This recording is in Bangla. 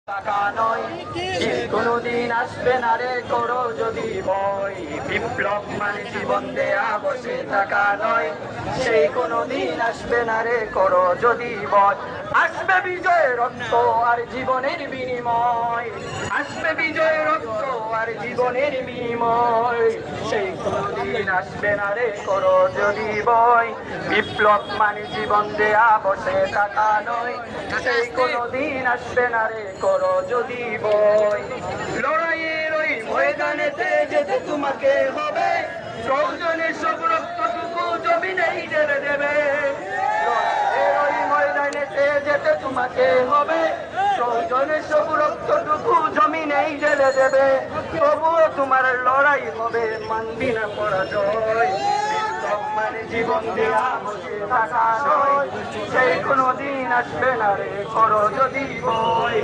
টাকা নয় কোনদিন আসবে না রে করো যদি ভয়। বিপ্লব মানে জীবন দেয়া বসে থাকা নয়, সেই কোনদিন আসবে না রে করো যদি ভয়। আসবে বিজয় রক্ত আর জীবনের বিনিময়, আসবে বিজয় রক্ত আর জীবনের বিনিময়, সেই কোনদিন আসবে না রে করো যদি ভয়। বিপ্লব মানে জীবন দেয়া বসে থাকা নয়, সেই কোনদিন আসবে না রে করো যদি ভয়। লড়াইয়ের ওই ময়দানেতে যেতে তোমাকে হবে, প্রয়োজনে সব রক্তটুকু জমিনেই ঢেলে দেবে। লড়াইয়ের ওই ময়দানেতে যেতে তোমাকে হবে, প্রয়োজনে সব রক্তটুকু জমিনেই ঢেলে দেবে। তবুও তোমার লড়াই হবে, মানবি না পরাজয়। বিপ্লব মানে জীবন দেয়া বসে থাকা নয়, সেই কোনদিন আসবে না রে করো যদি ভয়।